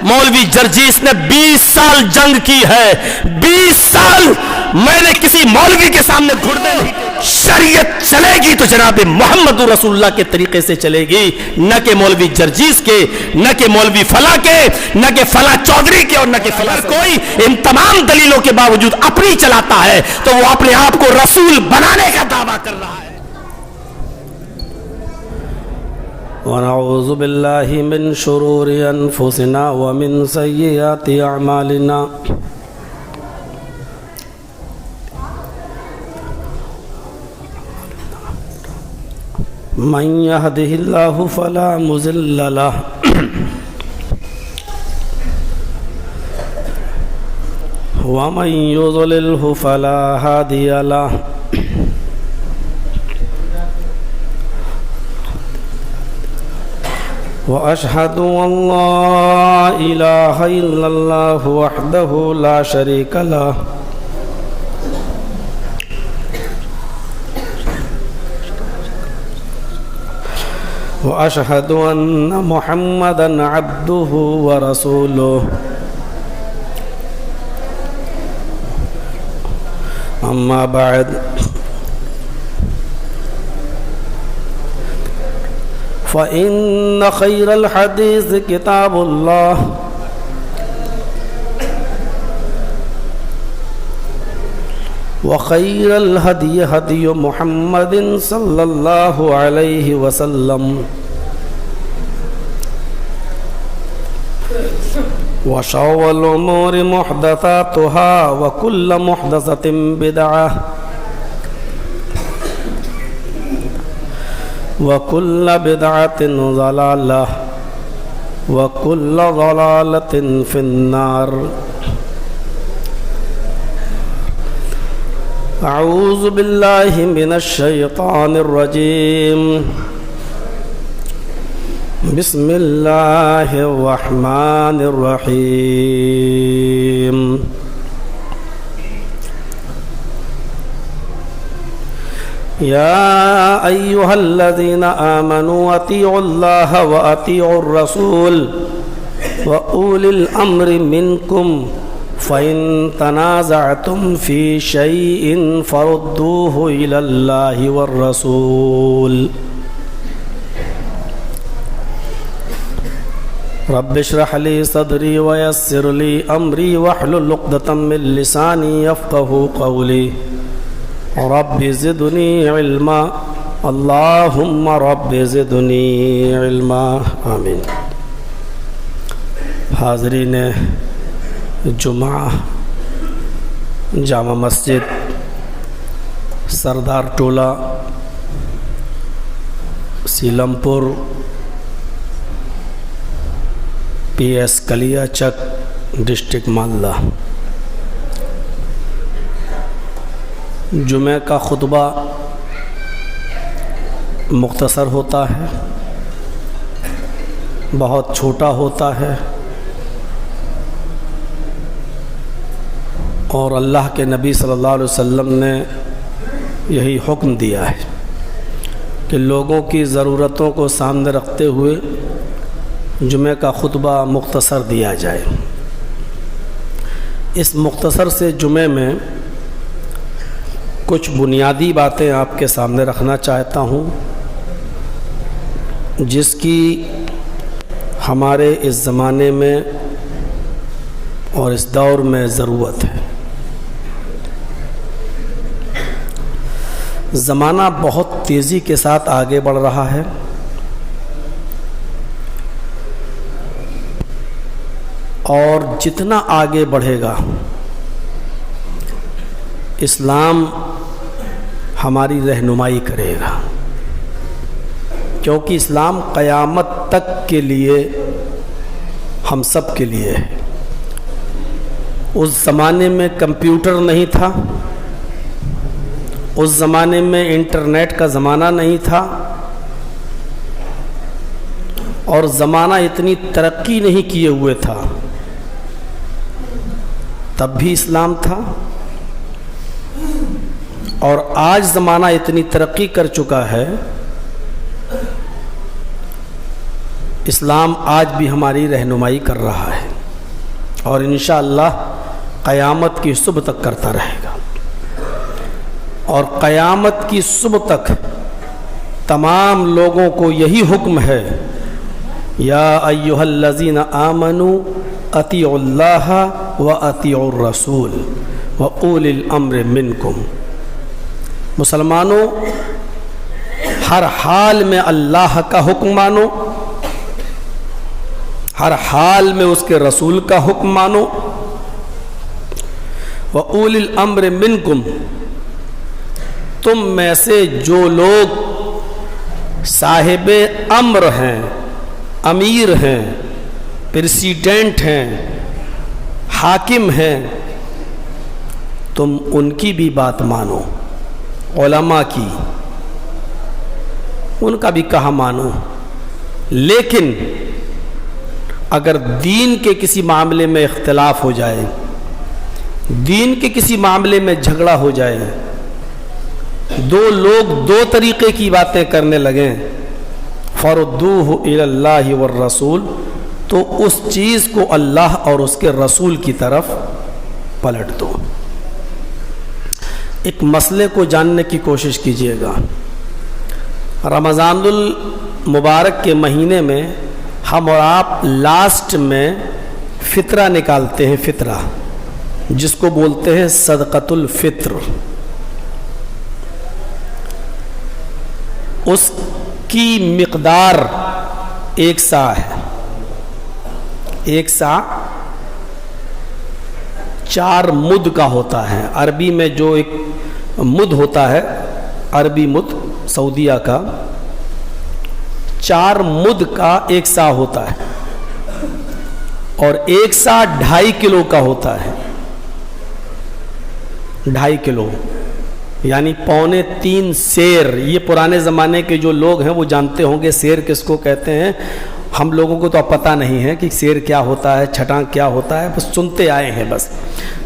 مولوی جرجیس نے 20 سال جنگ کی ہے، 20 سال میں نے کسی مولوی کے سامنے گھٹنے نہیں. شریعت چلے گی تو جناب محمد رسول اللہ کے طریقے سے چلے گی، نہ کہ مولوی جرجیس کے، نہ کہ مولوی فلاں کے، نہ کہ فلاں چودھری کے، اور نہ کہ فلاں. کوئی ان تمام دلیلوں کے باوجود اپنی چلاتا ہے تو وہ اپنے آپ کو رسول بنانے کا دعویٰ کر رہا ہے. ونعوذ باللہ من شرور انفسنا ومن سیئات اعمالنا من يهده الله فلا مضل له ومن يضلله فلا هادي له وأشهد أن لا إله إلا الله وحده لا شريك له وأشهد أن محمدًا عبده ورسوله أما بعد فإن خير الحديث كتاب الله وخير الهدي هدي محمد صلى الله عليه وسلم وشر الأمور محدثاتها وكل محدثة بدعة وكل بدعة ضلالة وكل ضلالة في النار. أعوذ بالله من الشيطان الرجيم. بسم الله الرحمن الرحيم. يا أيها الذين آمنوا أطيعوا الله وأطيعوا الرسول وأولي الأمر منكم فإن تنازعتم في شيء فردوه إلى الله والرسول. رب اشرح لي صدري ويسر لي أمري واحلل عقدة من لساني يفقهوا قولي. رب زدني علما اللهم رب زدني علما آمین. حاضرین جمعہ جامع مسجد سردار ٹولہ سیلم پور پی ایس کلیا چک ڈسٹرکٹ مالدہ. جمعہ کا خطبہ مختصر ہوتا ہے، بہت چھوٹا ہوتا ہے، اور اللہ کے نبی صلی اللہ علیہ وسلم نے یہی حکم دیا ہے کہ لوگوں کی ضرورتوں کو سامنے رکھتے ہوئے جمعہ کا خطبہ مختصر دیا جائے. اس مختصر سے جمعے میں کچھ بنیادی باتیں آپ کے سامنے رکھنا چاہتا ہوں جس کی ہمارے اس زمانے میں اور اس دور میں ضرورت ہے. زمانہ بہت تیزی کے ساتھ آگے بڑھ رہا ہے، اور جتنا آگے بڑھے گا اسلام ہماری رہنمائی کرے گا، کیونکہ اسلام قیامت تک کے لیے ہم سب کے لیے ہے. اس زمانے میں کمپیوٹر نہیں تھا، اس زمانے میں انٹرنیٹ کا زمانہ نہیں تھا، اور زمانہ اتنی ترقی نہیں کیے ہوئے تھا، تب بھی اسلام تھا. اور آج زمانہ اتنی ترقی کر چکا ہے، اسلام آج بھی ہماری رہنمائی کر رہا ہے. اور انشاءاللہ قیامت کی صبح تک کرتا رہے گا. اور قیامت کی صبح تک تمام لوگوں کو یہی حکم ہے، یا ایھا الذین آمنوا اطیعوا اللہ واطیعوا الرسول واولی الامر منکم. مسلمانوں، ہر حال میں اللہ کا حکم مانو، ہر حال میں اس کے رسول کا حکم مانو. وَأُولِي الْأَمْرِ مِنْكُمْ، تم میں سے جو لوگ صاحب امر ہیں، امیر ہیں، پریسیڈنٹ ہیں، حاکم ہیں، تم ان کی بھی بات مانو، علماء کی، ان کا بھی کہا مانو. لیکن اگر دین کے کسی معاملے میں اختلاف ہو جائے، دین کے کسی معاملے میں جھگڑا ہو جائے، دو لوگ دو طریقے کی باتیں کرنے لگیں، فردوہ الی اللہ والرسول، تو اس چیز کو اللہ اور اس کے رسول کی طرف پلٹ دو. ایک مسئلے کو جاننے کی کوشش کیجیے گا. رمضان المبارک کے مہینے میں ہم اور آپ لاسٹ میں فطرہ نکالتے ہیں، فطرہ جس کو بولتے ہیں صدقۃ الفطر. اس کی مقدار 1 سا ہے. 1 سا 4 مد کا ہوتا ہے. عربی میں جو ایک مد ہوتا ہے، عربی مد سعودیہ کا، 4 مد کا 1 سا ہوتا ہے، اور 1 سا 2.5 کلو کا ہوتا ہے. 2.5 کلو یعنی 3.25 سیر. یہ پرانے زمانے کے جو لوگ ہیں وہ جانتے ہوں گے سیر کس کو کہتے ہیں. ہم لوگوں کو تو اب پتہ نہیں ہے کہ سیر کیا ہوتا ہے، چھٹانگ کیا ہوتا ہے، بس سنتے آئے ہیں. بس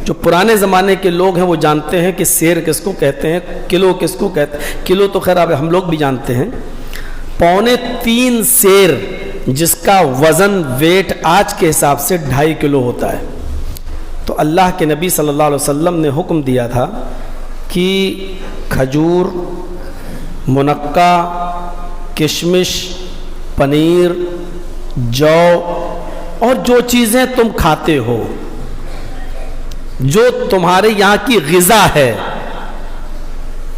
جو پرانے زمانے کے لوگ ہیں وہ جانتے ہیں کہ سیر کس کو کہتے ہیں، کلو کس کو کہتے ہیں. کلو تو خیر اب ہم لوگ بھی جانتے ہیں. 3.25 سیر جس کا وزن ویٹ آج کے حساب سے 2.5 کلو ہوتا ہے. تو اللہ کے نبی صلی اللہ علیہ وسلم نے حکم دیا تھا کہ کھجور، منقع، کشمش، پنیر، جو اور جو چیزیں تم کھاتے ہو، جو تمہارے یہاں کی غذا ہے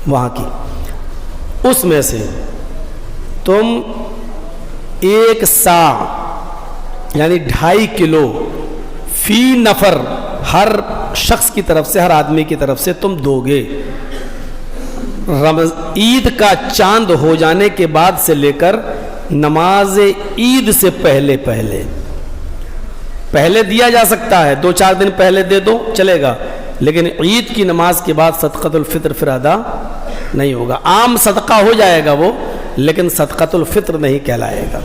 وہاں کی، اس میں سے تم 1 سا یعنی 2.5 کلو فی نفر، ہر شخص کی طرف سے، ہر آدمی کی طرف سے تم دو گے. عید کا چاند ہو جانے کے بعد سے لے کر نماز عید سے پہلے دیا جا سکتا ہے، 2-4 دن پہلے دے دو چلے گا، لیکن عید کی نماز کے بعد صدقۃ الفطر پھر ادا نہیں ہوگا. عام صدقہ ہو جائے گا وہ، لیکن صدقۃ الفطر نہیں کہلائے گا.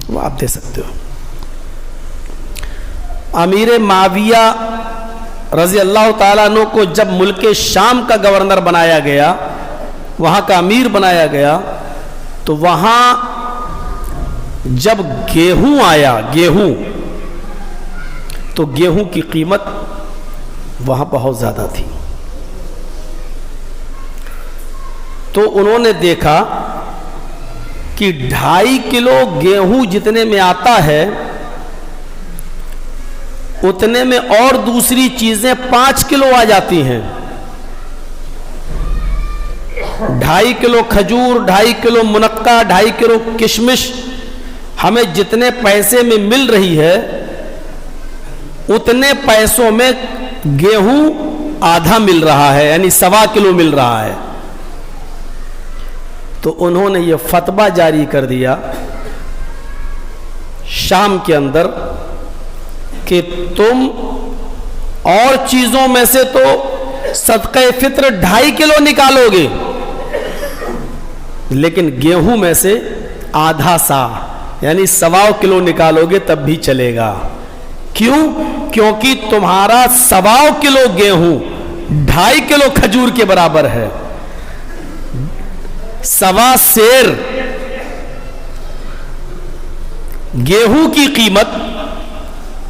وہ آپ دے سکتے ہو. امیر معاویہ رضی اللہ تعالیٰ عنہ کو جب ملک شام کا گورنر بنایا گیا، وہاں کا امیر بنایا گیا، تو وہاں جب گیہوں آیا، گیہوں، تو گیہوں کی قیمت وہاں بہت زیادہ تھی. تو انہوں نے دیکھا کہ 2.5 کلو گیہوں جتنے میں آتا ہے اتنے میں اور دوسری چیزیں 5 کلو آ جاتی ہیں. 2.5 کلو کھجور، 2.5 کلو منقع، 2.5 کلو کشمش ہمیں جتنے پیسے میں مل رہی ہے اتنے پیسوں میں گیہوں آدھا مل رہا ہے، یعنی 1.25 کلو مل رہا ہے. تو انہوں نے یہ فتویٰ جاری کر دیا شام کے اندر کہ تم اور چیزوں میں سے تو صدقہ فطر 2.5 کلو نکالو گے، لیکن گیہوں میں سے آدھا سا یعنی 1.25 کلو نکالو گے تب بھی چلے گا. کیوں؟ کیونکہ تمہارا 1.25 کلو گیہوں 2.5 کلو کھجور کے برابر ہے. 1.25 سیر گیہوں کی قیمت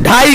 2.5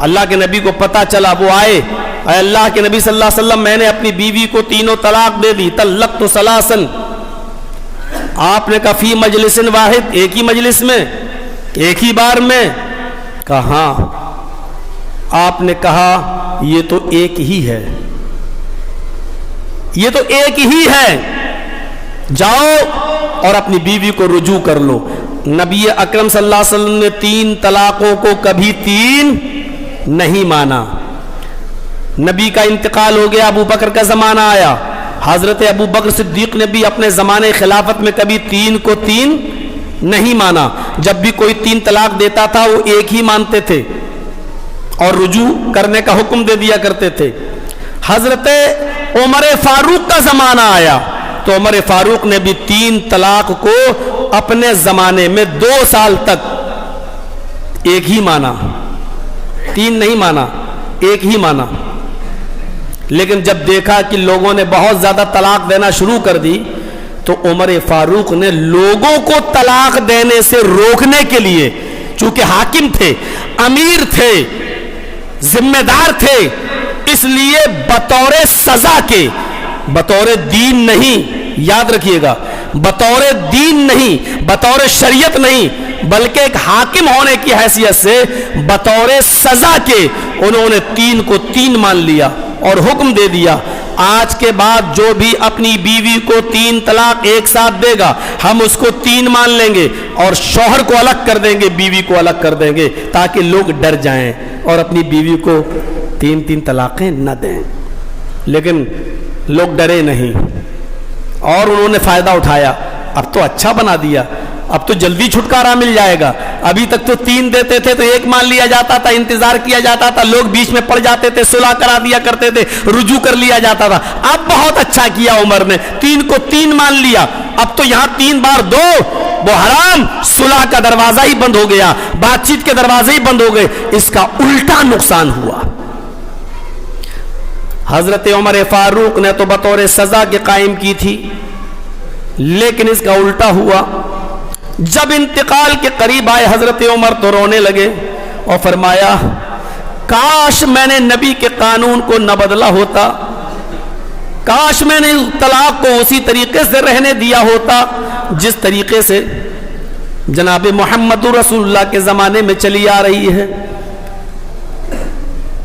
اللہ کے نبی کو پتا چلا, وہ آئے, اے اللہ کے نبی صلی اللہ علیہ وسلم میں نے اپنی بیوی کو تینوں طلاق دے دی, طلقت ثلاثا. آپ نے کہا فی مجلس واحد, ایک ہی مجلس میں, ایک ہی بار میں؟ کہا ہاں. آپ نے کہا یہ تو ایک ہی ہے, یہ تو ایک ہی ہے, جاؤ اور اپنی بیوی کو رجوع کر لو. نبی اکرم صلی اللہ علیہ وسلم نے 3 طلاقوں کو کبھی 3 نہیں مانا. نبی کا انتقال ہو گیا, ابو بکر کا زمانہ آیا, حضرت ابو بکر صدیق نے بھی اپنے زمانے خلافت میں کبھی 3 کو 3 نہیں مانا. جب بھی کوئی 3 طلاق دیتا تھا وہ ایک ہی مانتے تھے اور رجوع کرنے کا حکم دے دیا کرتے تھے. حضرت عمر فاروق کا زمانہ آیا تو عمر فاروق نے بھی 3 طلاق کو اپنے زمانے میں 2 سال تک ایک ہی مانا, 3 نہیں مانا, ایک ہی مانا. لیکن جب دیکھا کہ لوگوں نے بہت زیادہ طلاق دینا شروع کر دی تو عمر فاروق نے لوگوں کو طلاق دینے سے روکنے کے لیے, چونکہ حاکم تھے, امیر تھے, ذمہ دار تھے, اس لیے بطور سزا کے, بطور دین نہیں, یاد رکھیے گا, بطور دین نہیں, بطور شریعت نہیں, بلکہ ایک حاکم ہونے کی حیثیت سے بطور سزا کے انہوں نے 3 کو 3 مان لیا اور حکم دے دیا, آج کے بعد جو بھی اپنی بیوی کو 3 طلاق ایک ساتھ دے گا ہم اس کو 3 مان لیں گے اور شوہر کو الگ کر دیں گے, بیوی کو الگ کر دیں گے, تاکہ لوگ ڈر جائیں اور اپنی بیوی کو 3 طلاقیں نہ دیں. لیکن لوگ ڈرے نہیں اور انہوں نے فائدہ اٹھایا. اب تو اچھا بنا دیا, اب تو جلدی چھٹکارا مل جائے گا. ابھی تک تو 3 دیتے تھے تو 1 مان لیا جاتا تھا, انتظار کیا جاتا تھا, لوگ بیچ میں پڑ جاتے تھے, صلح کرا دیا کرتے تھے, رجوع کر لیا جاتا تھا. اب بہت اچھا کیا عمر نے, 3 کو 3 مان لیا. اب تو یہاں 3 بار 2 وہ حرام, صلح کا دروازہ ہی بند ہو گیا, بات چیت کے دروازے ہی بند ہو گئے. اس کا الٹا نقصان ہوا. حضرت عمر فاروق نے تو بطور سزا کے قائم کی تھی, لیکن اس کا الٹا ہوا. جب انتقال کے قریب آئے حضرت عمر تو رونے لگے اور فرمایا کاش میں نے نبی کے قانون کو نہ بدلا ہوتا, کاش میں نے طلاق کو اسی طریقے سے رہنے دیا ہوتا جس طریقے سے جناب محمد رسول اللہ کے زمانے میں چلی آ رہی ہے.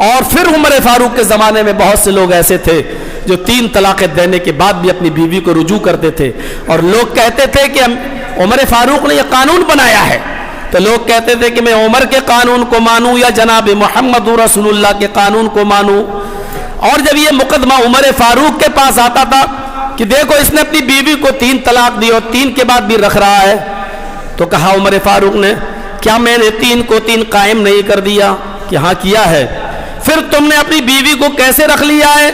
اور پھر عمر فاروق کے زمانے میں بہت سے لوگ ایسے تھے جو 3 طلاقیں دینے کے بعد بھی اپنی بیوی کو رجوع کرتے تھے, اور لوگ کہتے تھے کہ عمر فاروق نے یہ قانون بنایا ہے, تو لوگ کہتے تھے کہ میں عمر کے قانون کو مانوں یا جناب محمد رسول اللہ کے قانون کو مانوں. اور جب یہ مقدمہ عمر فاروق کے پاس آتا تھا کہ دیکھو اس نے اپنی بیوی کو 3 طلاق دی اور 3 کے بعد بھی رکھ رہا ہے, تو کہا عمر فاروق نے کیا میں نے 3 کو 3 قائم نہیں کر دیا؟ کہ ہاں کیا ہے. پھر تم نے اپنی بیوی کو کیسے رکھ لیا ہے؟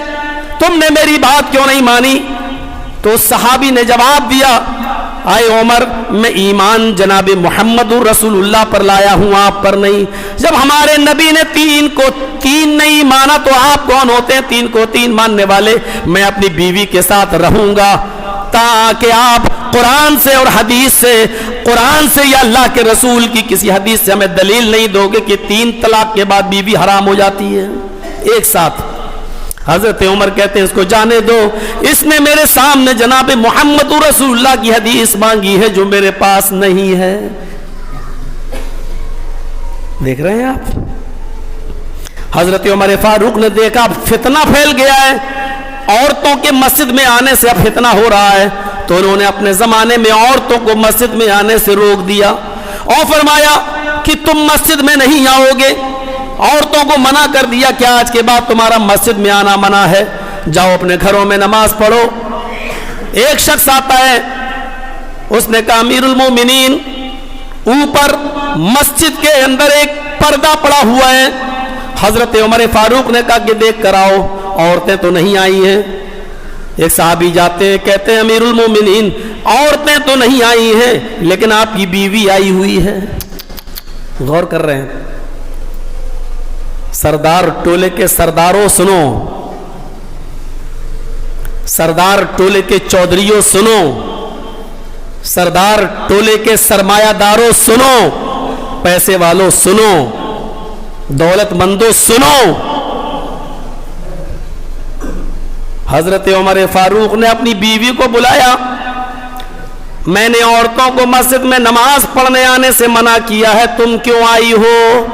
تم نے میری بات کیوں نہیں مانی؟ تو صحابی نے جواب دیا آئے عمر میں ایمان جناب محمد رسول اللہ پر لایا ہوں, آپ پر نہیں. جب ہمارے نبی نے 3 کو 3 نہیں مانا تو آپ کون ہوتے ہیں 3 کو 3 ماننے والے؟ میں اپنی بیوی کے ساتھ رہوں گا تاکہ آپ قرآن سے اور حدیث سے, قرآن سے یا اللہ کے رسول کی کسی حدیث سے ہمیں دلیل نہیں دو گے کہ 3 طلاق کے بعد بیوی حرام ہو جاتی ہے ایک ساتھ. حضرت عمر کہتے ہیں اس کو جانے دو, اس نے میرے سامنے جناب محمد رسول اللہ کی حدیث مانگی ہے جو میرے پاس نہیں ہے. دیکھ رہے ہیں آپ, حضرت عمر فاروق نے دیکھا اب فتنہ پھیل گیا ہے, عورتوں کے مسجد میں آنے سے اب فتنہ ہو رہا ہے, تو انہوں نے اپنے زمانے میں عورتوں کو مسجد میں آنے سے روک دیا اور فرمایا کہ تم مسجد میں نہیں آؤ گے. عورتوں کو منع کر دیا کہ آج کے بعد تمہارا مسجد میں آنا منع ہے, جاؤ اپنے گھروں میں نماز پڑھو. ایک شخص آتا ہے, اس نے کہا امیر المومنین اوپر مسجد کے اندر ایک پردہ پڑا ہوا ہے. حضرت عمر فاروق نے کہا کہ دیکھ کر آؤ, عورتیں تو نہیں آئی ہیں. ایک صحابی جاتے ہیں, کہتے ہیں امیر المومنین عورتیں تو نہیں آئی ہیں لیکن آپ کی بیوی آئی ہوئی ہے. غور کر رہے ہیں, سردار ٹولے کے سرداروں سنو, سردار ٹولے کے چودھریوں سنو, سردار ٹولے کے سرمایہ داروں سنو, پیسے والوں سنو, دولت مندوں سنو، حضرت عمر فاروق نے اپنی بیوی کو بلایا، میں نے عورتوں کو مسجد میں نماز پڑھنے آنے سے منع کیا ہے، تم کیوں آئی ہو؟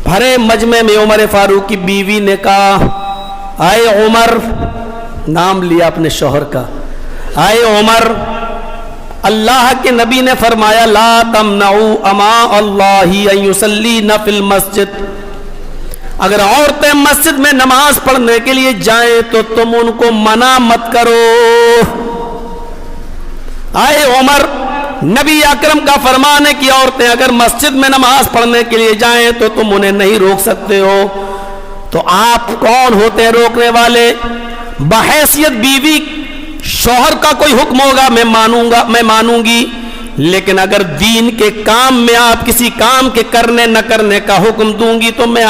بھرے مجمع میں عمر فاروق کی بیوی نے کہا، آئے عمر، نام لیا اپنے شوہر کا، آئے عمر، اللہ کے نبی نے فرمایا لا تمنعوا اماء اللہ ان یصلین فی المسجد، اگر عورتیں مسجد میں نماز پڑھنے کے لیے جائیں تو تم ان کو منع مت کرو۔ آئے عمر، نبی اکرم کا فرمان ہے کہ عورتیں اگر مسجد میں نماز پڑھنے کے لیے جائیں تو تم انہیں نہیں روک سکتے ہو، تو آپ کون ہوتے ہیں روکنے والے؟ بحیثیت بیوی شوہر کا کوئی حکم ہوگا میں مانوں گی، لیکن اگر دین کے کام میں آپ کسی کام کے کرنے نہ کرنے کا حکم دوں گی تو میں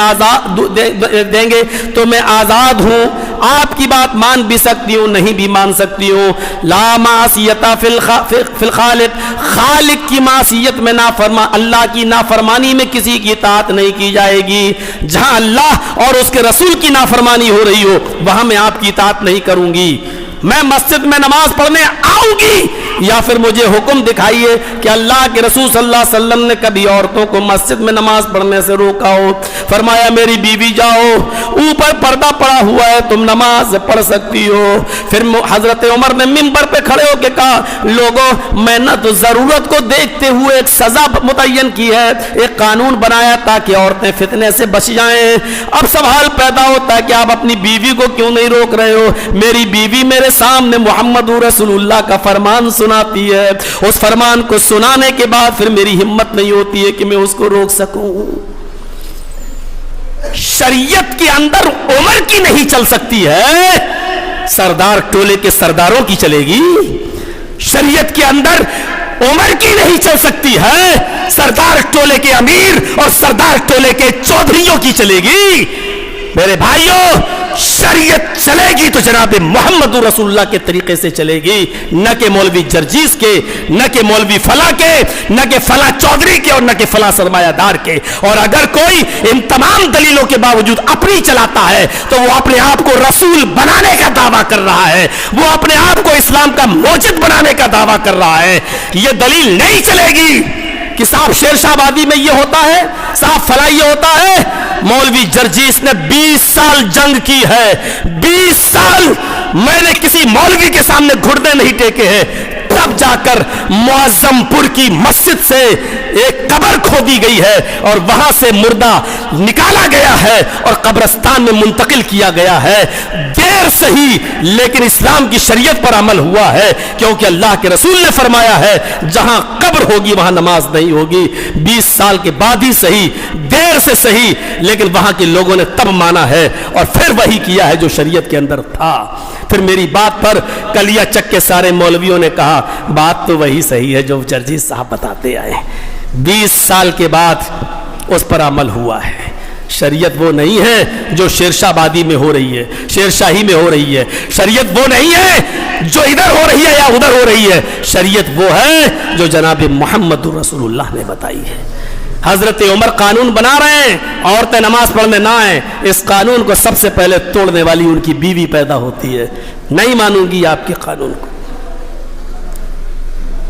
دیں گے تو میں آزاد ہوں، آپ کی بات مان بھی سکتی ہوں، نہیں بھی مان سکتی ہوں۔ لا معصیت فی الخالق، خالق کی معصیت میں اللہ کی نافرمانی میں کسی کی اطاعت نہیں کی جائے گی۔ جہاں اللہ اور اس کے رسول کی نافرمانی ہو رہی ہو وہاں میں آپ کی اطاعت نہیں کروں گی۔ میں مسجد میں نماز پڑھنے آؤں گی یا پھر مجھے حکم دکھائیے کہ اللہ کے رسول صلی اللہ علیہ وسلم نے کبھی عورتوں کو مسجد میں نماز پڑھنے سے روکا ہو۔ فرمایا میری بیوی جاؤ، اوپر پردہ پڑا ہوا ہے، تم نماز پڑھ سکتی ہو۔ پھر حضرت عمر نے منبر پہ کھڑے ہو کے کہا، لوگوں میں نہ تو ضرورت کو دیکھتے ہوئے ایک سزا متعین کی ہے، ایک قانون بنایا تاکہ عورتیں فتنے سے بچ جائیں۔ اب سوال پیدا ہوتا ہے کہ آپ اپنی بیوی کو کیوں نہیں روک رہے ہو؟ میری بیوی میرے سامنے محمد رسول اللہ کا فرمان سناتی ہے، اس فرمان کو سنانے کے بعد پھر میری ہمت نہیں ہوتی ہے کہ میں اس کو روک سکوں۔ شریعت کے اندر عمر کی نہیں چل سکتی ہے، سردار ٹولے کے سرداروں کی چلے گی۔ شریعت کے اندر عمر کی نہیں چل سکتی ہے، سردار ٹولے کے امیر اور سردار ٹولے کے چودھریوں کی چلے گی۔ میرے بھائیوں، شریعت چلے گی تو جناب محمد رسول اللہ کے طریقے سے چلے گی، نہ کہ مولوی جرجیس کے، نہ کہ مولوی فلاں کے، نہ کہ فلاں چودھری کے، اور نہ کہ فلاں سرمایہ دار کے۔ اور اگر کوئی ان تمام دلیلوں کے باوجود اپنی چلاتا ہے تو وہ اپنے آپ کو رسول بنانے کا دعویٰ کر رہا ہے، وہ اپنے آپ کو اسلام کا موجد بنانے کا دعویٰ کر رہا ہے۔ یہ دلیل نہیں چلے گی کہ صاحب شیر شاہ آبادی میں یہ ہوتا ہے، صاحب فلاں یہ ہوتا ہے۔ مولوی جرجیس نے 20 سال جنگ کی ہے، 20 سال میں نے کسی مولوی کے سامنے گھٹنے نہیں ٹیکے ہیں، تب جا کر معظم پور کی مسجد سے ایک قبر کھودی گئی ہے اور وہاں سے مردہ نکالا گیا ہے اور قبرستان میں منتقل کیا گیا ہے۔ دیر صحیح لیکن اسلام کی شریعت پر عمل ہوا ہے، کیونکہ اللہ کے رسول نے فرمایا ہے جہاں قبر ہوگی وہاں نماز نہیں ہوگی۔ 20 سال کے بعد ہی صحیح، دیر سے صحیح، لیکن وہاں کے لوگوں نے تب مانا ہے اور پھر وہی کیا ہے جو شریعت کے اندر تھا۔ پھر میری بات پر کلیا چک کے سارے مولویوں نے کہا بات تو وہی صحیح ہے جو جرجیس صاحب بتاتے آئے۔ 20 سال کے بعد اس پر عمل ہوا ہے۔ شریعت وہ نہیں ہے جو شیر شاہ آبادی میں ہو رہی ہے، شیر شاہی میں ہو رہی ہے۔ شریعت وہ نہیں ہے جو ادھر ہو رہی ہے یا ادھر ہو رہی ہے۔ شریعت وہ ہے جو جناب محمد رسول اللہ نے بتائی ہے۔ حضرت عمر قانون بنا رہے ہیں عورتیں نماز پڑھنے نہ آئیں، اس قانون کو سب سے پہلے توڑنے والی ان کی بیوی پیدا ہوتی ہے۔ نہیں مانوں گی آپ کے قانون کو،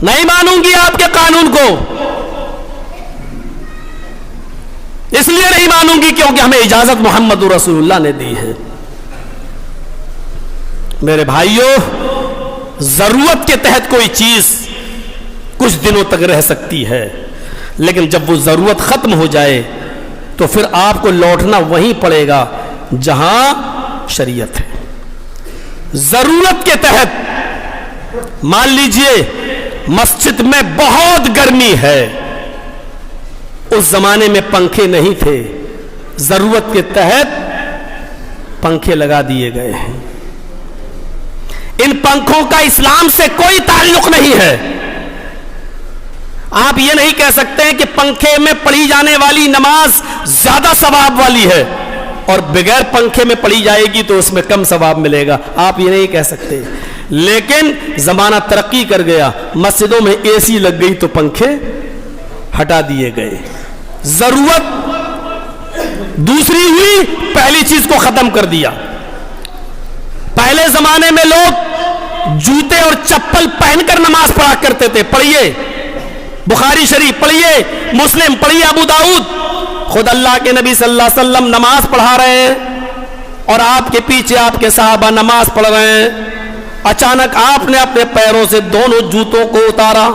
نہیں مانوں گی آپ کے قانون کو، اس لیے نہیں مانوں گی کیونکہ ہمیں اجازت محمد رسول اللہ نے دی ہے۔ میرے بھائیوں، ضرورت کے تحت کوئی چیز کچھ دنوں تک رہ سکتی ہے، لیکن جب وہ ضرورت ختم ہو جائے تو پھر آپ کو لوٹنا وہیں پڑے گا جہاں شریعت ہے۔ ضرورت کے تحت مان لیجئے مسجد میں بہت گرمی ہے، اس زمانے میں پنکھے نہیں تھے، ضرورت کے تحت پنکھے لگا دیے گئے ہیں۔ ان پنکھوں کا اسلام سے کوئی تعلق نہیں ہے۔ آپ یہ نہیں کہہ سکتے کہ پنکھے میں پڑھی جانے والی نماز زیادہ ثواب والی ہے اور بغیر پنکھے میں پڑھی جائے گی تو اس میں کم ثواب ملے گا، آپ یہ نہیں کہہ سکتے۔ لیکن زمانہ ترقی کر گیا، مسجدوں میں اے سی لگ گئی تو پنکھے ہٹا دیے گئے۔ ضرورت دوسری ہوئی، پہلی چیز کو ختم کر دیا۔ پہلے زمانے میں لوگ جوتے اور چپل پہن کر نماز پڑھا کرتے تھے۔ پڑھیے بخاری شریف، پڑھیے مسلم، پڑھیے ابو داؤد۔ خود اللہ کے نبی صلی اللہ علیہ وسلم نماز پڑھا رہے ہیں اور آپ کے پیچھے آپ کے صحابہ نماز پڑھ رہے ہیں۔ اچانک آپ نے اپنے پیروں سے دونوں جوتوں کو اتارا،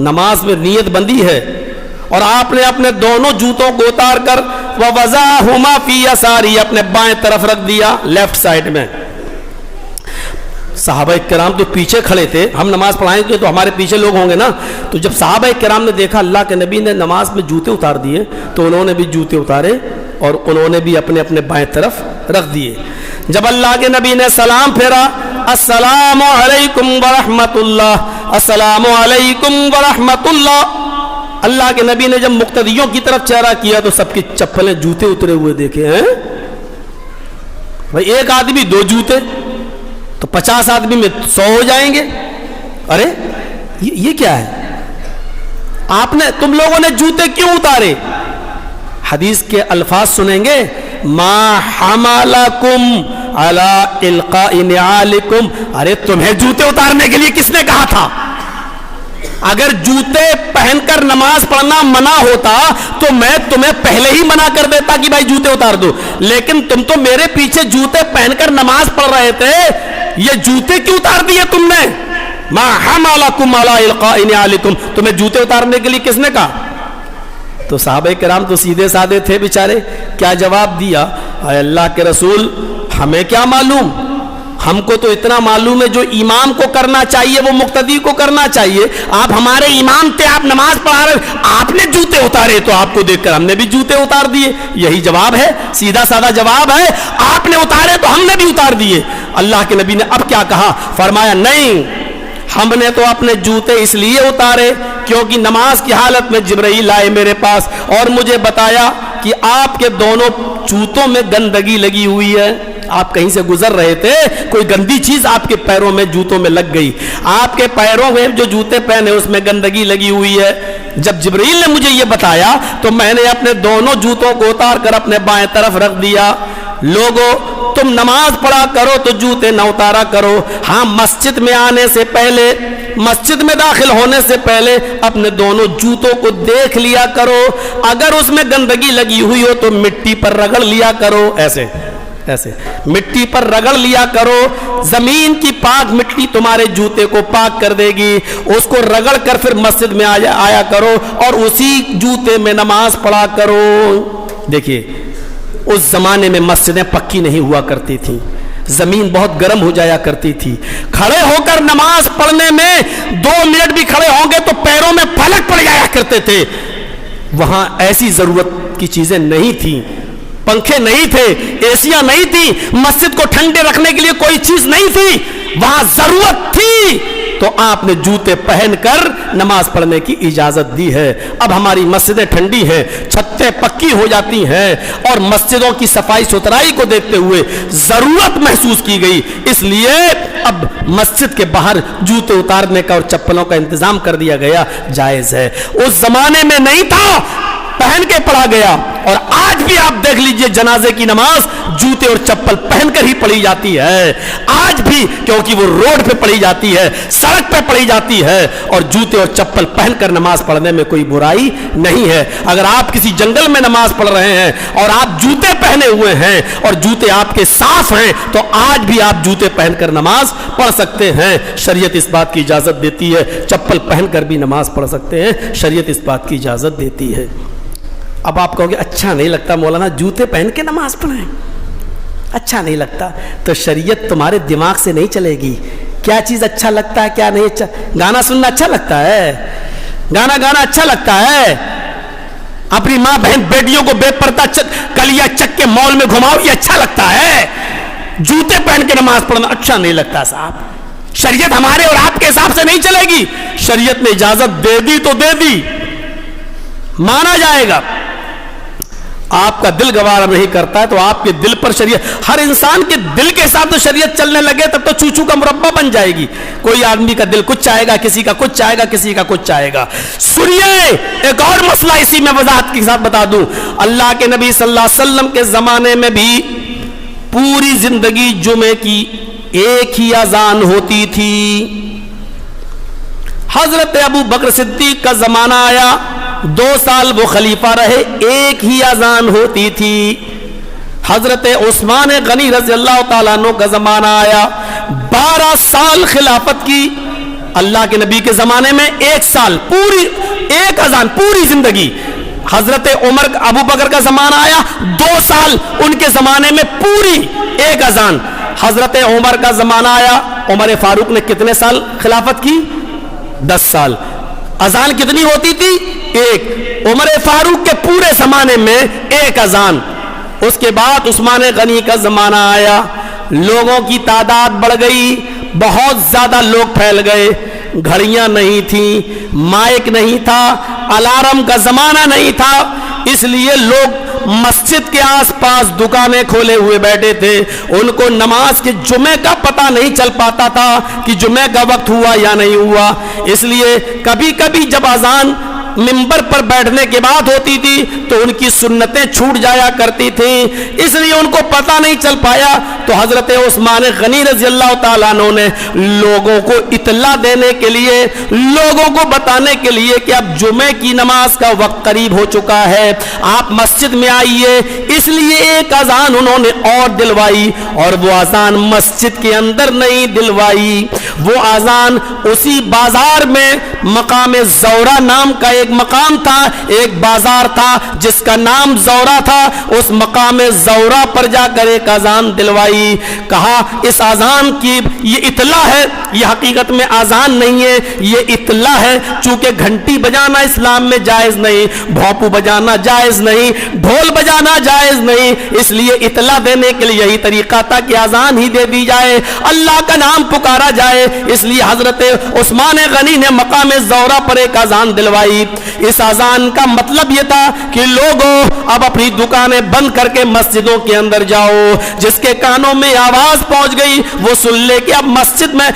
نماز میں نیت بندی ہے، اور آپ نے اپنے دونوں جوتوں کو اتار کر وَوَضَعَهُمَا فِي يَسَارِهِ اپنے بائیں طرف رکھ دیا، لیفٹ سائڈ میں۔ صحابہ کرام تو پیچھے کھڑے تھے، ہم نماز پڑھائیں گے تو ہمارے پیچھے لوگ ہوں گے نا، تو جب صحابہ کرام نے دیکھا اللہ کے نبی نے نماز میں جوتے اتار دیے تو انہوں نے بھی جوتے اتارے اور انہوں نے بھی اپنے اپنے بائیں طرف رکھ دیے۔ جب اللہ کے نبی نے سلام پھیرا، السلام علیکم ورحمۃ اللہ، السلام علیکم ورحمۃ اللہ، اللہ کے نبی نے جب مقتدیوں کی طرف چہرہ کیا تو سب کی چپلیں جوتے اترے ہوئے دیکھے ہیں۔ بھائی ایک آدمی 2 جوتے تو 50 آدمی میں 100 ہو جائیں گے۔ ارے یہ کیا ہے؟ تم لوگوں نے جوتے کیوں اتارے؟ حدیث کے الفاظ سنیں گے، ما حملکم علی القاء نعالکم، ارے تمہیں جوتے اتارنے کے لیے کس نے کہا تھا؟ اگر جوتے پہن کر نماز پڑھنا منع ہوتا تو میں تمہیں پہلے ہی منع کر دیتا کہ بھائی جوتے اتار دو، لیکن تم تو میرے پیچھے جوتے پہن کر نماز پڑھ رہے تھے، یہ جوتے کیوں اتار دیے تم نے؟ ما حملکم علی القاء نعالکم، تمہیں جوتے اتارنے کے لیے کس نے کہا؟ تو صحابہ کرام تو سیدھے سادے تھے بیچارے، کیا جواب دیا؟ اے اللہ کے رسول ہمیں کیا معلوم، ہم کو تو اتنا معلوم ہے جو امام کو کرنا چاہیے وہ مقتدی کو کرنا چاہیے، آپ ہمارے امام تھے، آپ نماز پڑھا رہے، آپ نے جوتے اتارے تو آپ کو دیکھ کر ہم نے بھی جوتے اتار دیے۔ یہی جواب ہے، سیدھا سادہ جواب ہے، آپ نے اتارے تو ہم نے بھی اتار دیے۔ اللہ کے نبی نے اب کیا کہا؟ فرمایا نہیں، ہم نے تو اپنے جوتے اس لیے اتارے کیونکہ نماز کی حالت میں جبرائیل آئے میرے پاس اور مجھے بتایا کہ آپ کے دونوں جوتوں میں گندگی لگی ہوئی ہے، آپ کہیں سے گزر رہے تھے، کوئی گندی چیز آپ کے پیروں میں جوتوں میں لگ گئی، آپ کے پیروں میں جو جوتے پہنے اس میں گندگی لگی ہوئی ہے۔ جب جبرائیل نے مجھے یہ بتایا تو میں نے اپنے دونوں جوتوں کو اتار کر اپنے بائیں طرف رکھ دیا۔ لوگوں تم نماز پڑھا کرو تو جوتے نہ اتارا کرو، ہاں مسجد میں آنے سے پہلے، مسجد میں داخل ہونے سے پہلے اپنے دونوں جوتوں کو دیکھ لیا کرو، اگر اس میں گندگی لگی ہوئی ہو تو مٹی پر رگڑ لیا کرو، ایسے مٹی پر رگڑ لیا کرو، زمین کی پاک مٹی تمہارے جوتے کو پاک کر دے گی، اس کو رگڑ کر پھر مسجد میں آیا کرو اور اسی جوتے میں نماز پڑھا کرو۔ دیکھیے اس زمانے میں مسجدیں پکی نہیں ہوا کرتی تھیں، زمین بہت گرم ہو جایا کرتی تھی، کھڑے ہو کر نماز پڑھنے میں 2 منٹ بھی کھڑے ہوں گے تو پیروں میں پھلک پڑ جایا کرتے تھے۔ وہاں ایسی ضرورت کی چیزیں نہیں تھیں، پنکھے نہیں تھے، ایسیاں نہیں تھی، مسجد کو ٹھنڈے رکھنے کے لیے کوئی چیز نہیں تھی، وہاں ضرورت تھی تو آپ نے جوتے پہن کر نماز پڑھنے کی اجازت دی ہے۔ اب ہماری مسجدیں ٹھنڈی ہیں، چھتیں پکی ہو جاتی ہیں اور مسجدوں کی صفائی ستھرائی کو دیکھتے ہوئے ضرورت محسوس کی گئی، اس لیے اب مسجد کے باہر جوتے اتارنے کا اور چپلوں کا انتظام کر دیا گیا، جائز ہے۔ اس زمانے میں نہیں تھا، پہن کے پڑھا گیا، اور آج بھی آپ دیکھ لیجئے جنازے کی نماز جوتے اور چپل پہن کر ہی پڑھی جاتی ہے، آج بھی، کیونکہ وہ روڈ پہ پڑھی جاتی ہے، سڑک پہ پڑھی جاتی ہے، اور جوتے اور چپل پہن کر نماز پڑھنے میں کوئی برائی نہیں ہے۔ اگر آپ کسی جنگل میں نماز پڑھ رہے ہیں اور آپ جوتے پہنے ہوئے ہیں اور جوتے آپ کے صاف ہیں تو آج بھی آپ جوتے پہن کر نماز پڑھ سکتے ہیں، شریعت اس بات کی اجازت دیتی ہے، چپل پہن کر بھی نماز پڑھ سکتے ہیں، شریعت اس بات کی اجازت دیتی ہے۔ اب آپ کہو گے اچھا نہیں لگتا مولانا جوتے پہن کے نماز پڑھیں، اچھا نہیں لگتا، تو شریعت تمہارے دماغ سے نہیں چلے گی، کیا چیز اچھا لگتا ہے کیا نہیں اچھا۔ گانا سننا اچھا لگتا ہے، گانا اچھا لگتا ہے، اپنی ماں بہن بیٹیوں کو بے پردہ کلیا چک کے مال میں گھماؤ، یہ اچھا لگتا ہے، جوتے پہن کے نماز پڑھنا اچھا نہیں لگتا صاحب۔ شریعت ہمارے اور آپ کے حساب سے نہیں چلے گی، شریعت نے اجازت دے دی تو دے دی، مانا جائے گا۔ آپ کا دل گوارا نہیں کرتا ہے تو آپ کے دل پر شریعت، ہر انسان کے دل کے ساتھ تو شریعت چلنے لگے تب تو چوچو کا مربع بن جائے گی. کوئی آدمی کا دل کچھ چاہے گا، کسی کا کچھ چاہے گا، کسی کا کچھ چاہے گا. سنیے ایک اور مسئلہ اسی میں وضاحت کے ساتھ بتا دوں. اللہ کے نبی صلی اللہ علیہ وسلم کے زمانے میں بھی پوری زندگی جمعے کی ایک ہی اذان ہوتی تھی. حضرت ابو بکر صدیق کا زمانہ آیا، 2 سال وہ خلیفہ رہے، ایک ہی اذان ہوتی تھی. حضرت عثمان غنی رضی اللہ تعالیٰ عنہ کا زمانہ آیا، 12 سال خلافت کی. اللہ کے نبی کے زمانے میں 1 سال پوری ایک اذان پوری زندگی. حضرت عمر ابو بکر کا زمانہ آیا، 2 سال ان کے زمانے میں پوری ایک اذان. حضرت عمر کا زمانہ آیا، عمر فاروق نے کتنے سال خلافت کی؟ 10 سال. اذان کتنی ہوتی تھی؟ ایک. عمر فاروق کے پورے زمانے میں ایک اذان. اس کے بعد عثمان غنی کا زمانہ آیا، لوگوں کی تعداد بڑھ گئی، بہت زیادہ لوگ پھیل گئے. گھڑیاں نہیں تھیں، مائک نہیں تھا، الارم کا زمانہ نہیں تھا، اس لیے لوگ مسجد کے آس پاس دکانیں کھولے ہوئے بیٹھے تھے. ان کو نماز کے جمعے کا پتہ نہیں چل پاتا تھا کہ جمعے کا وقت ہوا یا نہیں ہوا. اس لیے کبھی کبھی جب اذان منبر پر بیٹھنے کے بعد ہوتی تھی تو ان کی سنتیں چھوٹ جایا کرتی تھیں، اس لیے ان کو پتہ نہیں چل پایا. تو حضرت عثمان غنی رضی اللہ تعالیٰ عنہ نے لوگوں کو اطلاع دینے کے لیے، لوگوں کو بتانے کے لیے کہ اب جمعے کی نماز کا وقت قریب ہو چکا ہے، آپ مسجد میں آئیے. اس لیے ایک اذان انہوں نے اور دلوائی، اور وہ اذان مسجد کے اندر نہیں دلوائی، وہ اذان اسی بازار میں مقام زورہ نام کا ایک مقام تھا، ایک بازار تھا جس کا نام زورہ تھا، اس مقام زورہ پر جا کر ایک اذان دلوائی. کہا اس اذان کی یہ اطلاع ہے، یہ حقیقت میں اذان نہیں ہے، یہ اطلاع ہے. چونکہ گھنٹی بجانا اسلام میں جائز نہیں، بھونپو بجانا جائز نہیں، ڈھول بجانا جائز نہیں، اس لیے اطلاع دینے کے لیے یہی طریقہ تھا کہ اذان ہی دے دی جائے، اللہ کا نام پکارا جائے. اس لیے حضرت عثمان غنی نے مقام زورہ پر ایک اذان دلوائی. اس اذان کا مطلب یہ تھا کہ لوگوں اب اپنی دکانیں بند کر کے مسجدوں کے اندر جاؤ. جس کے کانوں میں آواز پہنچ گئی وہ سن لے کہ اب مسجد میں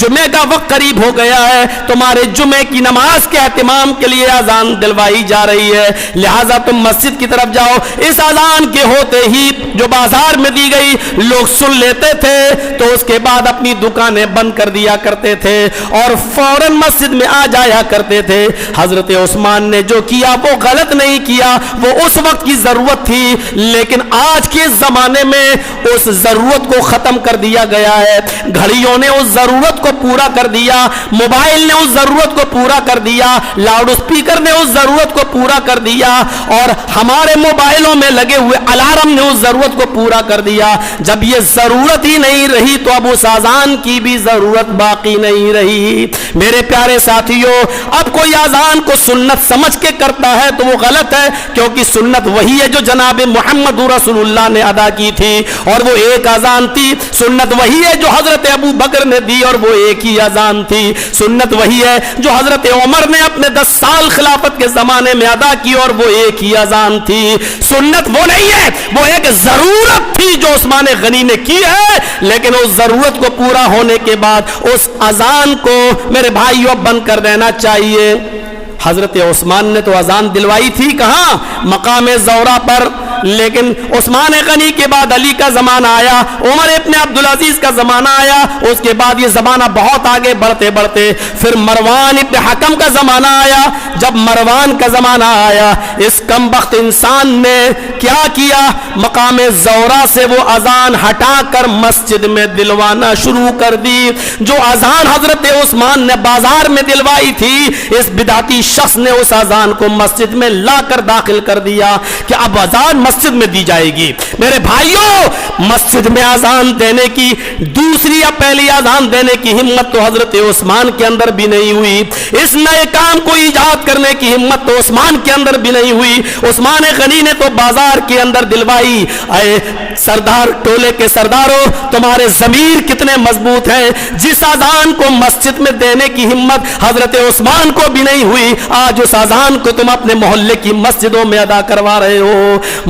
جمعے کا وقت قریب ہو گیا ہے، تمہارے جمعے کی نماز کے اہتمام کے لیے اذان دلوائی جا رہی ہے، لہٰذا تم مسجد کی طرف جاؤ. اس اذان کے ہوتے ہی جو بازار میں دی گئی لوگ سن لیتے تھے تو اس کے بعد اپنی دکانیں بند کر دیا کرتے تھے اور فوراً مسجد میں آ جایا کرتے تھے. حضرت عثمان نے جو کیا وہ غلط نہیں کیا، وہ اس وقت کی ضرورت تھی، لیکن آج کے زمانے میں اس ضرورت کو ختم کر دیا گیا ہے. گھڑیوں نے اس ضرورت کو پورا کر دیا، موبائل نے اس ضرورت کو پورا کر دیا، لاؤڈ اسپیکر نے اس ضرورت کو پورا کر دیا، اور ہمارے موبائلوں میں لگے ہوئے الارم نے اس ضرورت کو پورا کر دیا. جب یہ ضرورت ہی نہیں رہی تو اب اس اذان کی بھی ضرورت باقی نہیں رہی. میرے پیارے ساتھیوں، اب کوئی اذان کو سنت سمجھ کے کرتا ہے تو وہ غلط ہے، کیونکہ سنت وہی ہے جو جناب محمد رسول اللہ نے ادا کی تھی، اور وہ ایک اذان تھی. سنت وہی ہے جو حضرت ابو بکر نے دی، اور وہ ایک ہی اذان تھی. سنت وہی ہے جو حضرت عمر نے اپنے 10 سال خلافت کے زمانے میں ادا کی، اور وہ ایک ہی اذان تھی. سنت وہ نہیں ہے، وہ ایک ضرورت تھی جو عثمان غنی نے کی ہے، لیکن اس ضرورت کو پورا ہونے کے بعد اس اذان کو میرے بھائیوں بند کر دینا چاہیے. حضرت عثمان نے تو اذان دلوائی تھی کہاں؟ مقام زورہ پر. لیکن عثمان غنی کے بعد علی کا زمانہ آیا، عمر ابن عبدالعزیز کا زمانہ آیا، اس کے بعد یہ زمانہ بہت آگے بڑھتے بڑھتے پھر مروان ابن حکم کا زمانہ آیا. جب مروان کا زمانہ آیا، اس کمبخت انسان نے کیا کیا؟ مقام زورہ سے وہ اذان ہٹا کر مسجد میں دلوانا شروع کر دی. جو اذان حضرت عثمان نے بازار میں دلوائی تھی، اس بدعتی شخص نے اس اذان کو مسجد میں لا کر داخل کر دیا کہ اب اذان مسجد میں دی جائے گی. میرے بھائیوں، مسجد میں اذان دینے کی دوسری یا پہلی اذان دینے کی ہمت تو حضرت عثمان کے اندر بھی نہیں ہوئی. اس نئے کام کو ایجاد کرنے کی ہمت تو عثمان کے اندر بھی نہیں ہوئی. عثمان غنی نے تو بازار کے اندر دلوائی. اے سردار، ٹولے کے سرداروں، تمہارے ضمیر کتنے مضبوط ہیں. جس اذان کو مسجد میں دینے کی ہمت حضرت عثمان کو بھی نہیں ہوئی، آج اس اذان کو تم اپنے محلے کی مسجدوں میں ادا کروا رہے ہو.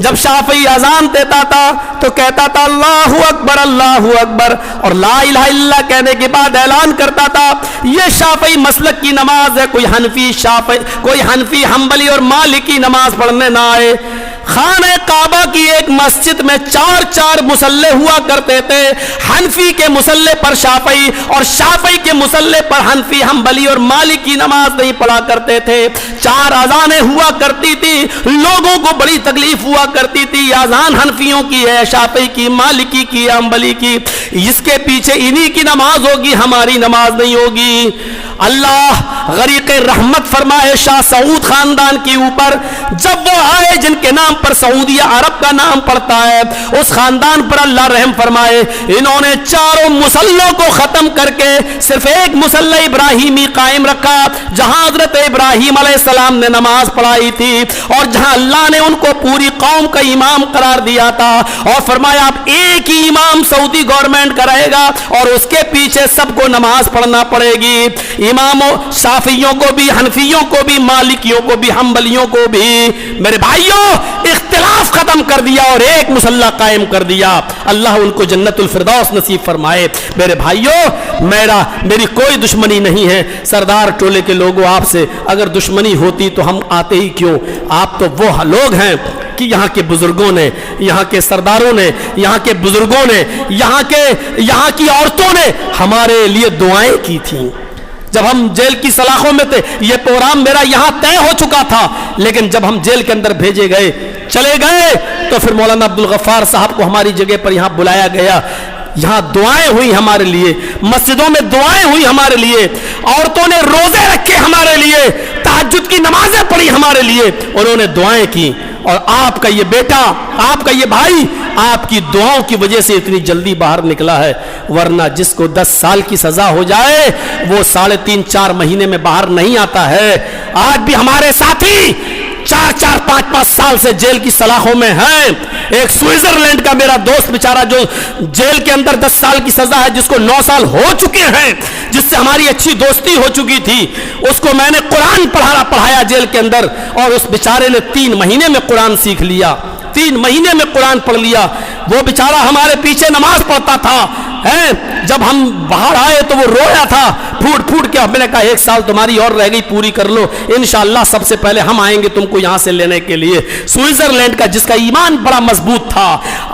جب شافعی اذان دیتا تھا تو کہتا تھا اللہ اکبر، اور لا الہ الا اللہ کہنے کے بعد اعلان کرتا تھا یہ شافعی مسلک کی نماز ہے، کوئی حنفی حنبلی اور مالکی نماز پڑھنے نہ آئے۔ خانہ کعبہ کی ایک مسجد میں 4 مصلے ہوا کرتے تھے، حنفی کے مصلے پر شافعی اور شافعی کے مصلے پر حنفی حنبلی اور مالکی نماز نہیں پڑھا کرتے تھے۔ 4 اذانیں ہوا کرتی تھی، لوگوں کو بڑی تکلیف ہوا کرتی تھی، اذان حنفیوں کی ہے، شافعی کی، مالکی کی، حنبلی کی، اس کے پیچھے انہی کی نماز ہوگی، ہماری نماز نہیں ہوگی۔ اللہ غریق رحمت فرمائے شاہ سعود خاندان کے اوپر، جب وہ آئے جن کے نام پر سعودیہ عرب کا نام پڑتا ہے، اس خاندان پر اللہ رحم فرمائے، انہوں نے 4 مصلوں کو ختم کر کے صرف ایک مصلی ابراہیمی قائم رکھا، جہاں حضرت ابراہیم علیہ السلام نے نماز پڑھائی تھی، اور جہاں اللہ نے ان کو پوری قوم کا امام قرار دیا تھا، اور فرمایا اب ایک ہی امام سعودی گورنمنٹ کا رہے گا، اور اس کے پیچھے سب کو نماز پڑھنا پڑے گی، اماموں شافعیوں کو بھی، حنفیوں کو بھی، مالکیوں کو بھی، حنبلیوں کو بھی۔ میرے بھائیوں اختلاف ختم کر دیا اور ایک مصلی قائم کر دیا، اللہ ان کو جنت الفردوس نصیب فرمائے۔ میرے بھائیوں میری کوئی دشمنی نہیں ہے سردار ٹولے کے لوگوں، آپ سے اگر دشمنی ہوتی تو ہم آتے ہی کیوں؟ آپ تو وہ لوگ ہیں کہ یہاں کے بزرگوں نے، یہاں کے سرداروں نے، یہاں کے بزرگوں نے، یہاں کی عورتوں نے ہمارے لیے دعائیں کی تھیں۔ جب ہم جیل کی سلاخوں میں تھے، یہ پروگرام میرا یہاں طے ہو چکا تھا، لیکن جب ہم جیل کے اندر بھیجے گئے، چلے گئے، تو پھر مولانا عبدالغفار صاحب کو ہماری جگہ پر یہاں بلایا گیا، یہاں دعائیں ہوئی ہمارے لیے، مسجدوں میں دعائیں ہوئی ہمارے لیے، عورتوں نے روزے رکھے ہمارے لیے، تہجد کی نمازیں پڑھی ہمارے لیے، انہوں نے دعائیں کی، اور آپ کا یہ بیٹا، آپ کا یہ بھائی، آپ کی دعاؤں کی وجہ سے اتنی جلدی باہر نکلا ہے، ورنہ جس کو 10 سال کی سزا ہو جائے وہ 3.5-4 مہینے میں باہر نہیں آتا ہے۔ آج بھی ہمارے ساتھی 4-4 5-5 سال سے جیل کی سلاخوں میں ہیں۔ ایک سوئٹزرلینڈ کا میرا دوست بیچارہ جو جیل کے اندر 10 سال کی سزا ہے، جس کو 9 سال ہو چکے ہیں، جس سے ہماری اچھی دوستی ہو چکی تھی، اس کو میں نے قرآن پڑھایا جیل کے اندر، اور اس بیچارے نے 3 مہینے میں قرآن سیکھ لیا، 3 مہینے میں قرآن پڑھ لیا۔ وہ بیچارہ ہمارے پیچھے نماز پڑھتا تھا، جب ہم باہر آئے تو وہ رویا تھا پھوٹ کے، ہم نے کہا 1 سال تمہاری اور رہ گئی، پوری کر لو، انشاءاللہ سب سے پہلے ہم آئیں گے تم کو یہاں سے لینے کے لیے۔ سوئٹزرلینڈ کا جس کا ایمان بڑا مضبوط تھا،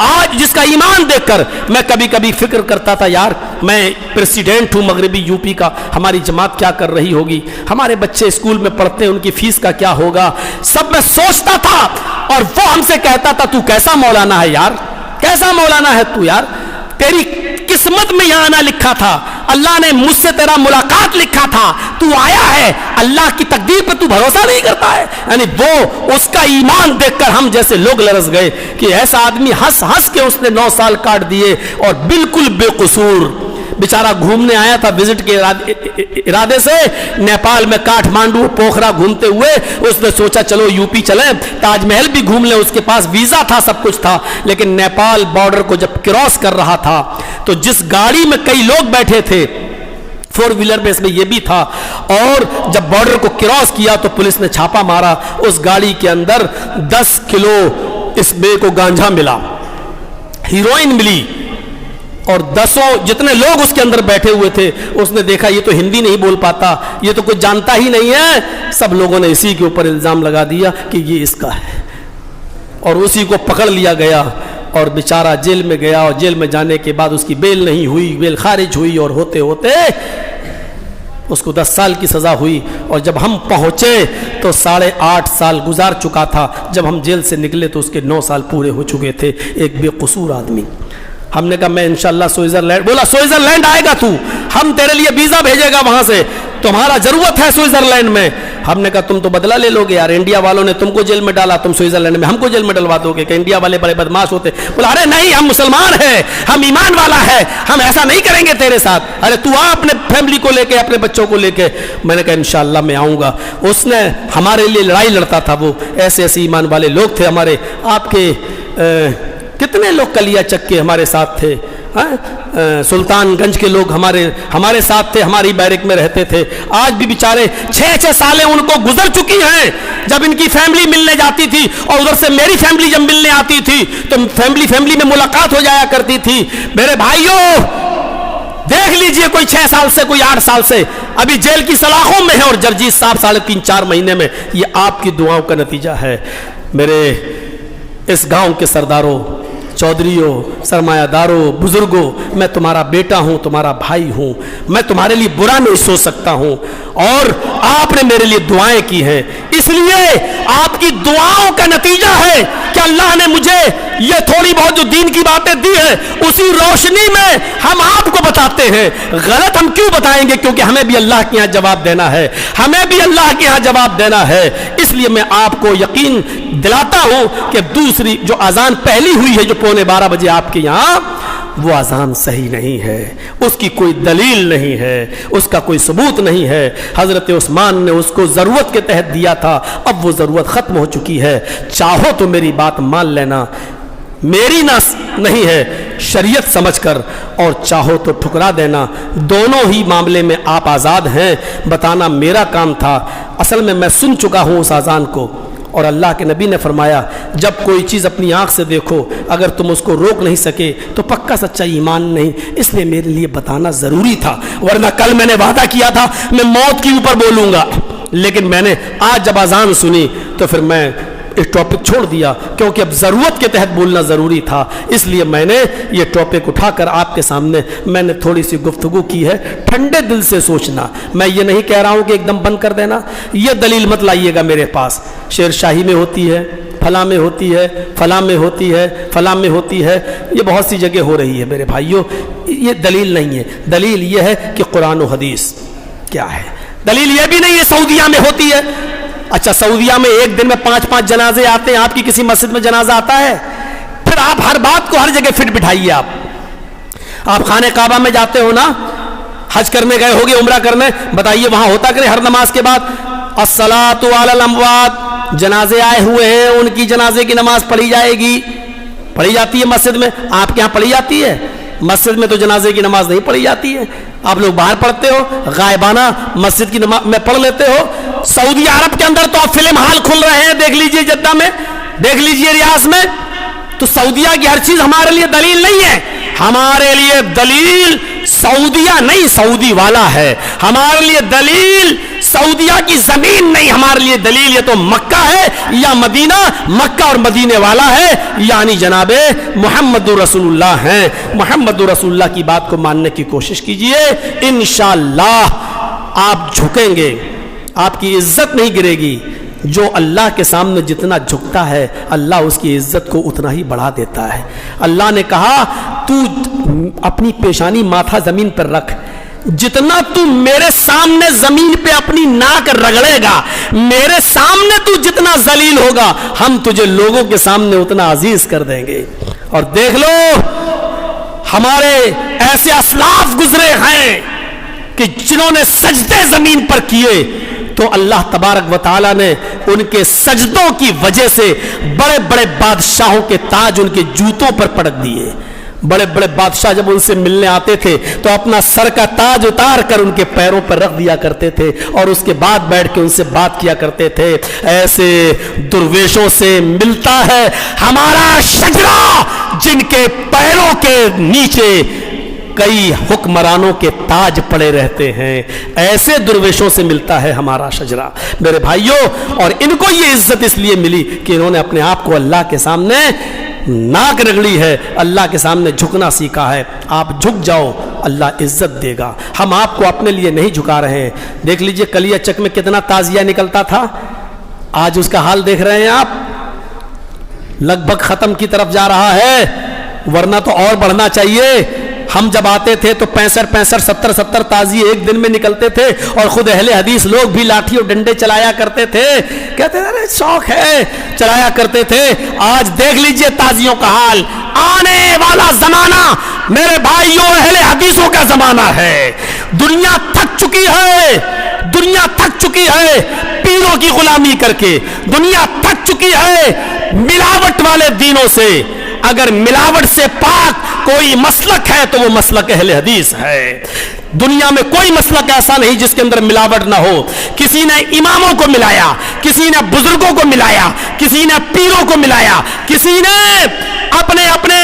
آج جس کا ایمان دیکھ کر میں کبھی کبھی فکر کرتا تھا، یار میں پریسیڈنٹ ہوں مغربی یو پی کا، ہماری جماعت کیا کر رہی ہوگی، ہمارے بچے اسکول میں پڑھتے ہیں، ان کی فیس کا کیا ہوگا، سب میں سوچتا تھا۔ اور وہ ہم سے کہتا تھا تو کیسا مولانا ہے یار، کیسا مولانا ہے تو یار، تیری قسمت میں یہاں آنا لکھا تھا، اللہ نے مجھ سے تیرا ملاقات لکھا تھا، تو آیا ہے، اللہ کی تقدیر پہ تو بھروسہ نہیں کرتا ہے۔ یعنی وہ اس کا ایمان دیکھ کر ہم جیسے لوگ لرز گئے کہ ایسا آدمی ہنس کے اس نے 9 سال کاٹ دیے، اور بالکل بے قصور بیچارہ گھومنے آیا تھا وزٹ کے ارادے سے، نیپال میں کاٹھمانڈو پوکھرا گھومتے ہوئے اس نے سوچا چلو یو پی چلیں، تاج محل بھی گھوم لیں، اس کے پاس ویزا تھا، سب کچھ تھا، لیکن نیپال بارڈر کو جب کراس کر رہا تھا تو جس گاڑی میں کئی لوگ بیٹھے تھے، 4 ویلر میں، اس میں یہ بھی تھا، اور جب بارڈر کو کراس کیا تو پولیس نے چھاپا مارا، اس گاڑی کے اندر 10 کلو اس بے کو گانجا ملا، ہیروئن ملی، اور 10 جتنے لوگ اس کے اندر بیٹھے ہوئے تھے، اس نے دیکھا یہ تو ہندی نہیں بول پاتا، یہ تو کچھ جانتا ہی نہیں ہے، سب لوگوں نے اسی کے اوپر الزام لگا دیا کہ یہ اس کا ہے، اور اسی کو پکڑ لیا گیا، اور بیچارہ جیل میں گیا، اور جیل میں جانے کے بعد اس کی بیل نہیں ہوئی، بیل خارج ہوئی، اور ہوتے ہوتے اس کو 10 سال کی سزا ہوئی، اور جب ہم پہنچے تو 8.5 سال گزار چکا تھا، جب ہم جیل سے نکلے تو اس کے 9 سال پورے ہو چکے تھے، ایک بے قصور آدمی۔ ہم نے کہا میں انشاءاللہ سوئٹزرلینڈ، بولا سوئٹزرلینڈ آئے گا تو، ہم تیرے لیے ویزا بھیجے گا وہاں سے، تمہارا ضرورت ہے سوئٹزرلینڈ میں۔ ہم نے کہا تم تو بدلہ لے لو گے یار، انڈیا والوں نے تم کو جیل میں ڈالا، تم سوئٹزرلینڈ میں ہم کو جیل میں ڈلوا دو گے کہ انڈیا والے بڑے بدماش ہوتے۔ بولا ارے نہیں، ہم مسلمان ہیں، ہم ایمان والا ہے، ہم ایسا نہیں کریں گے تیرے ساتھ، ارے تو آ اپنے فیملی کو لے کے، اپنے بچوں کو لے کے۔ میں نے کہا انشاءاللہ میں آؤں گا۔ اس نے ہمارے لیے لڑائی لڑتا تھا، وہ ایسے ایمان والے لوگ تھے ہمارے۔ آپ کے کتنے لوگ کلیا چک کے ہمارے ساتھ تھے، سلطان گنج کے لوگ ہمارے ساتھ تھے, ہماری بیرک میں رہتے تھے. آج بھی بیچارے 6 سالیں ان کو گزر چکی ہیں. جب ان کی فیملی ملنے جاتی تھی اور ادھر سے میری فیملی جب ملنے آتی تھی تو فیملی میں ملاقات ہو جایا کرتی تھی. میرے بھائیوں دیکھ لیجئے, کوئی 6 سال سے, کوئی 8 سال سے ابھی جیل کی سلاخوں میں ہے, اور جرجیت صاحب 3.5-4 مہینے میں. یہ آپ کی دعاؤں کا نتیجہ ہے. میرے اس گاؤں کے سرداروں, چودھریوں, سرمایہ داروں, بزرگوں, میں تمہارا بیٹا ہوں, تمہارا بھائی ہوں. میں تمہارے لیے برا نہیں سوچ سکتا ہوں, اور آپ نے میرے لیے دعائیں کی ہیں, اس لیے آپ کی دعاؤں کا نتیجہ ہے کہ اللہ نے مجھے یہ تھوڑی بہت جو دین کی باتیں دی ہیں اسی روشنی میں ہم آپ کو بتاتے ہیں. غلط ہم کیوں بتائیں گے؟ کیونکہ ہمیں بھی اللہ کے ہاں جواب دینا ہے, ہمیں بھی اللہ کے ہاں جواب دینا ہے. اس لیے میں آپ کو یقین دلاتا ہوں کہ دوسری جو اذان پہلی ہوئی ہے جو 11:15 بجے آپ کے یہاں, وہ اذان صحیح نہیں ہے, اس کی کوئی دلیل نہیں ہے, اس کا کوئی ثبوت نہیں ہے. حضرت عثمان نے اس کو ضرورت کے تحت دیا تھا, اب وہ ضرورت ختم ہو چکی ہے. چاہو تو میری بات مان لینا, میری نہیں ہے, شریعت سمجھ کر, اور چاہو تو ٹھکرا دینا. دونوں ہی معاملے میں آپ آزاد ہیں. بتانا میرا کام تھا. اصل میں سن چکا ہوں اس اذان کو, اور اللہ کے نبی نے فرمایا جب کوئی چیز اپنی آنکھ سے دیکھو اگر تم اس کو روک نہیں سکے تو پکا سچا ایمان نہیں. اس لیے میرے لیے بتانا ضروری تھا, ورنہ کل میں نے وعدہ کیا تھا میں موت کے اوپر بولوں گا, لیکن میں نے آج جب اذان سنی تو پھر میں اس ٹاپک چھوڑ دیا, کیونکہ اب ضرورت کے تحت بولنا ضروری تھا. اس لیے میں نے یہ ٹاپک اٹھا کر آپ کے سامنے میں نے تھوڑی سی گفتگو کی ہے. ٹھنڈے دل سے سوچنا, میں یہ نہیں کہہ رہا ہوں کہ ایک دم بند کر دینا. یہ دلیل مت لائیے گا میرے پاس, شیر شاہی میں ہوتی ہے, فلاں میں ہوتی ہے, فلاں میں ہوتی ہے, فلاں میں ہوتی ہے, یہ بہت سی جگہ ہو رہی ہے. میرے بھائیوں یہ دلیل نہیں ہے. دلیل یہ ہے کہ قرآن و حدیث کیا ہے. دلیل یہ بھی نہیں ہے سعودیہ میں ہوتی ہے. اچھا سعودیہ میں ایک دن میں 5 جنازے آتے ہیں, آپ کی کسی مسجد میں جنازہ آتا ہے؟ پھر آپ ہر بات کو ہر جگہ فٹ بٹھائیے. آپ خانہ کعبہ میں جاتے ہو نا, حج کرنے گئے ہوگے, عمرہ کرنے, بتائیے وہاں ہوتا کرے ہر نماز کے بعد الصلاۃ علی الاموات, جنازے آئے ہوئے ہیں ان کی جنازے کی نماز پڑھی جائے گی. پڑھی جاتی ہے مسجد میں, آپ کے یہاں پڑھی جاتی ہے؟ مسجد میں تو جنازے کی نماز نہیں پڑھی جاتی ہے. آپ لوگ باہر پڑھتے ہو, غائبانہ مسجد کی نماز میں پڑھ لیتے ہو. سعودی عرب کے اندر تو اب فلم ہال کھل رہے ہیں, دیکھ لیجئے جدہ میں, دیکھ لیجئے ریاض میں. تو سعودیہ کی ہر چیز ہمارے لیے دلیل نہیں ہے. ہمارے لیے دلیل سعودیہ نہیں, سعودی والا ہے. ہمارے لیے دلیل سعودیہ کی زمین نہیں, ہمارے لیے دلیل یہ تو مکہ ہے یا مدینہ, مکہ اور مدینے والا ہے, یعنی جناب محمد رسول اللہ ہیں. محمد رسول اللہ کی بات کو ماننے کی کوشش کیجئے, انشاءاللہ آپ جھکیں گے, آپ کی عزت نہیں گرے گی. جو اللہ کے سامنے جتنا جھکتا ہے اللہ اس کی عزت کو اتنا ہی بڑھا دیتا ہے. اللہ نے کہا تو اپنی پیشانی ماتھا زمین پر رکھ, جتنا تو میرے سامنے زمین پہ اپنی ناک رگڑے گا, میرے سامنے تو جتنا ذلیل ہوگا, ہم تجھے لوگوں کے سامنے اتنا عزیز کر دیں گے. اور دیکھ لو ہمارے ایسے اسلاف گزرے ہیں کہ جنہوں نے سجدے زمین پر کیے تو اللہ تبارک و تعالیٰ نے ان کے سجدوں کی وجہ سے بڑے بڑے بادشاہوں کے تاج ان کے جوتوں پر پڑک دیے. بڑے بڑے بادشاہ جب ان سے ملنے آتے تھے تو اپنا سر کا تاج اتار کر ان کے پیروں پر رکھ دیا کرتے تھے, اور اس کے بعد بیٹھ کے ان سے بات کیا کرتے تھے. ایسے درویشوں سے ملتا ہے ہمارا شجرہ جن کے پیروں کے نیچے کئی حکمرانوں کے تاج پڑے رہتے ہیں. ایسے درویشوں سے ملتا ہے ہمارا شجرہ میرے بھائیوں. اور ان کو یہ عزت اس لیے ملی کہ انہوں نے اپنے آپ کو اللہ کے سامنے ناک رگڑی ہے, اللہ کے سامنے جھکنا سیکھا ہے. آپ جھک جاؤ, اللہ عزت دے گا. ہم آپ کو اپنے لیے نہیں جھکا رہے ہیں. دیکھ لیجئے کلیہ چک میں کتنا تعزیہ نکلتا تھا, آج اس کا حال دیکھ رہے ہیں آپ, لگ بھگ ختم کی طرف جا رہا ہے, ورنہ تو اور بڑھنا چاہیے. ہم جب آتے تھے تو 65 70 تازی ایک دن میں نکلتے تھے, اور خود اہل حدیث لوگ بھی لاٹھی اور ڈنڈے چلایا کرتے تھے, کہتے تھے شوق ہے, چلایا کرتے تھے. آج دیکھ لیجئے تازیوں کا حال. آنے والا زمانہ میرے بھائیوں اہل حدیثوں کا زمانہ ہے. دنیا تھک چکی ہے, دنیا تھک چکی ہے پیروں کی غلامی کر کے, دنیا تھک چکی ہے ملاوٹ والے دینوں سے. اگر ملاوٹ سے پاک کوئی مسلک ہے تو وہ مسلک اہل حدیث ہے. دنیا میں کوئی مسلک ایسا نہیں جس کے اندر ملاوٹ نہ ہو. کسی نے اماموں کو ملایا, کسی نے بزرگوں کو ملایا, کسی نے پیروں کو ملایا, کسی نے اپنے اپنے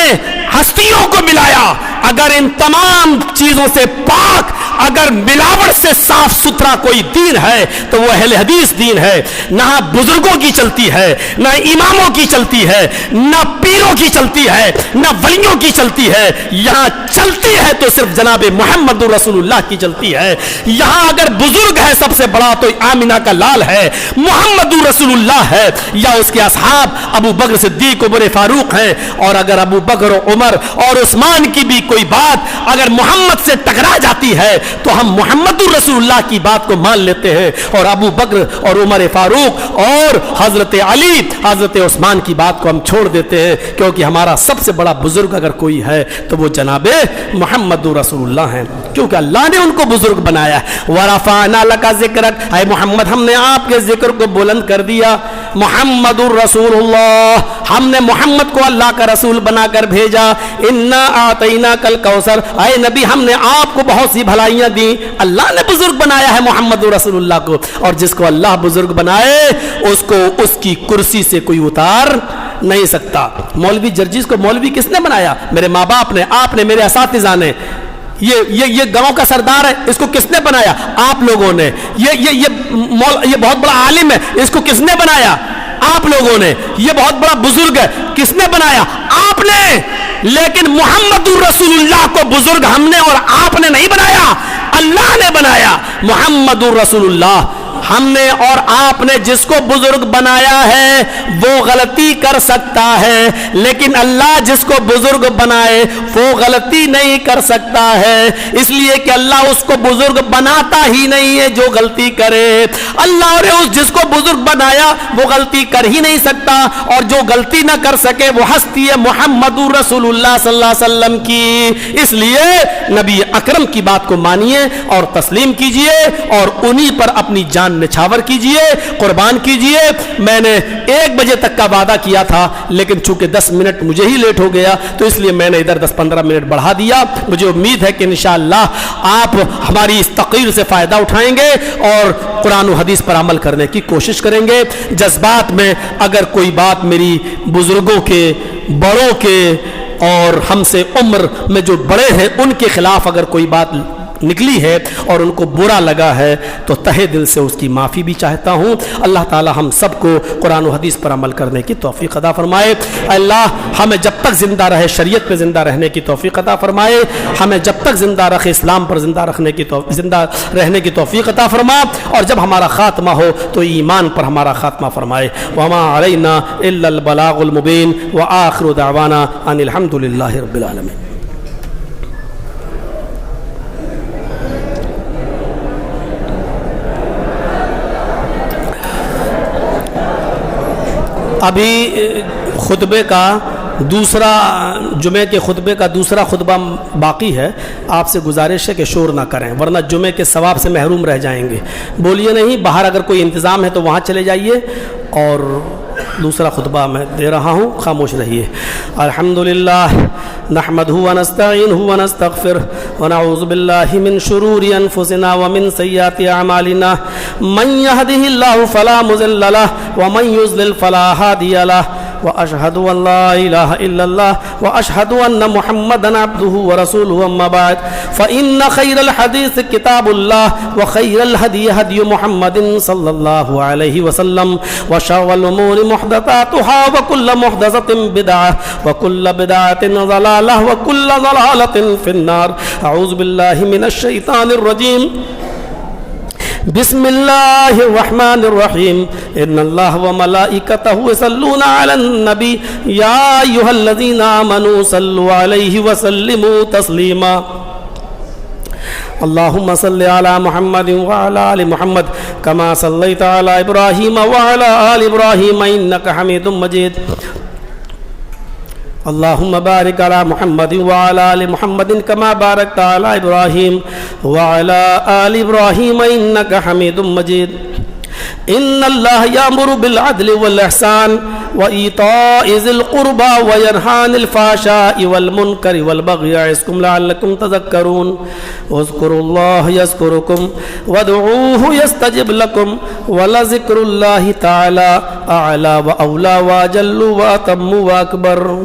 ہستیوں کو ملایا. اگر ان تمام چیزوں سے پاک, اگر ملاوٹ سے صاف ستھرا کوئی دین ہے تو وہ اہل حدیث دین ہے. نہ بزرگوں کی چلتی ہے, نہ اماموں کی چلتی ہے, نہ پیروں کی چلتی ہے, نہ ولیوں کی چلتی ہے. یہاں چلتی ہے تو صرف جناب محمد رسول اللہ کی چلتی ہے. یہاں اگر بزرگ ہے سب سے بڑا تو آمینہ کا لال ہے, محمد رسول اللہ ہے, یا اس کے اصحاب ابو بکر صدیق, عمر فاروق ہیں. اور اگر ابو بکر, عمر اور عثمان کی بھی کوئی بات اگر محمد سے ٹکرا جاتی ہے تو ہم محمد رسول اللہ کی بات کو مان لیتے ہیں, اور ابو بکر اور عمر فاروق اور حضرت علی, حضرت عثمان کی بات کو ہم چھوڑ دیتے ہیں, کیونکہ ہمارا سب سے بڑا بزرگ اگر کوئی ہے تو وہ جناب محمد رسول اللہ ہیں, کیونکہ اللہ نے ان کو بزرگ بنایا. وَرَفَعْنَا لَكَ ذِكْرَكَ, اے محمد ہم نے آپ کے ذکر کو بلند کر دیا. محمد الرسول اللہ, ہم نے محمد کو اللہ کا رسول بنا کر بھیجا. اِنَّا أَعْطَيْنَاكَ الْكَوْثَرَ, اے نبی ہم نے آپ کو بہت سی بھلائیاں دی. اللہ نے بزرگ بنایا ہے محمد رسول اللہ کو, اور جس کو اللہ بزرگ بنائے اس کو اس کی کرسی سے کوئی اتار نہیں سکتا. مولوی جرجیز کو مولوی کس نے بنایا؟ میرے ماں باپ نے, آپ نے, میرے اساتذہ نے. یہ گاؤں کا سردار ہے, اس کو کس نے بنایا؟ آپ لوگوں نے. یہ بہت بڑا عالم ہے, اس کو کس نے بنایا؟ آپ لوگوں نے. یہ بہت بڑا بزرگ ہے, کس نے بنایا؟ آپ نے. لیکن محمد رسول اللہ کو بزرگ ہم نے اور آپ نے نہیں بنایا, اللہ نے بنایا. محمد رسول اللہ ہم نے اور آپ نے جس کو بزرگ بنایا ہے وہ غلطی کر سکتا ہے, لیکن اللہ جس کو بزرگ بنائے وہ غلطی نہیں کر سکتا ہے, اس لیے کہ اللہ اس کو بزرگ بناتا ہی نہیں ہے جو غلطی کرے. اللہ نے اس جس کو بزرگ بنایا وہ غلطی کر ہی نہیں سکتا, اور جو غلطی نہ کر سکے وہ ہستی ہے محمد رسول اللہ صلی اللہ علیہ وسلم کی. اس لیے نبی اکرم کی بات کو مانیے اور تسلیم کیجئے, اور انہی پر اپنی جان نچھاور کیجئے, قربان کیجئے. میں نے 1 بجے تک کا وعدہ کیا تھا, لیکن چونکہ 10 منٹ مجھے ہی لیٹ ہو گیا تو اس لیے میں نے ادھر 10-15 منٹ بڑھا دیا. مجھے امید ہے کہ انشاءاللہ آپ ہماری اس تقریر سے فائدہ اٹھائیں گے اور قرآن و حدیث پر عمل کرنے کی کوشش کریں گے. جذبات میں اگر کوئی بات میری بزرگوں کے, بڑوں کے اور ہم سے عمر میں جو بڑے ہیں ان کے خلاف اگر کوئی بات نکلی ہے اور ان کو برا لگا ہے تو تہہ دل سے اس کی معافی بھی چاہتا ہوں. اللہ تعالی ہم سب کو قرآن و حدیث پر عمل کرنے کی توفیق عطا فرمائے. اللہ ہمیں جب تک زندہ رہے شریعت پہ زندہ رہنے کی توفیق عطا فرمائے, ہمیں جب تک زندہ رکھے اسلام پر زندہ رہنے کی توفیق عطا فرما, اور جب ہمارا خاتمہ ہو تو ایمان پر ہمارا خاتمہ فرمائے. وما علینا الا البلاغ المبین وآخر دعوانا ان الحمد للہ رب العالمین. ابھی خطبے کا دوسرا, جمعے کے خطبے کا دوسرا خطبہ باقی ہے. آپ سے گزارش ہے کہ شور نہ کریں ورنہ جمعے کے ثواب سے محروم رہ جائیں گے. بولیے نہیں, باہر اگر کوئی انتظام ہے تو وہاں چلے جائیے, اور دوسرا خطبہ میں دے رہا ہوں, خاموش رہیے. الحمدللہ نحمدہ ونستعینہ ونستغفرہ ونعوذ باللہ من شرور انفسنا ومن سیئات اعمالنا, من یہدہ اللہ فلا مضل لہ ومن یضلل فلا ہادی لہ, واشہد ان لا الہ الا اللہ واشہد ان محمدا عبدہ ورسولہ. اما بعد فان خیر الحدیث کتاب اللہ وخیر الہدی ہدی محمد صلی اللہ علیہ وسلم, وشر الامور محدثاتها وكل محدثة بدعة وكل بدعة ضلالة وكل ضلالة في النار. اعوذ باللہ من الشیطان الرجیم. بسم اللہ الرحمن الرحیم. ان اللہ وملائکتہ یصلون علی النبی یا ایھا الذین آمنوا صلوا علیہ وسلموا تسلیما. اللہم صل علی محمد وعلی آل محمد کما صلیت علی ابراہیم وعلی آل ابراہیم انک حمید مجید. اللہم بارک علی محمد وعلی آل محمد کما بارکت علی ابراہیم وعلی آل ابراہیم انک حمید مجید. ان اللہ یامر بالعدل والاحسان وإيتاء ذي القربى وينهى عن الفحشاء والمنكر والبغي يعظكم لعلكم تذكرون اذكروا الله يذكركم وادعوه يستجب لكم ولذكر الله تعالى أعلى وأولى وأجل وأتم وأكبر.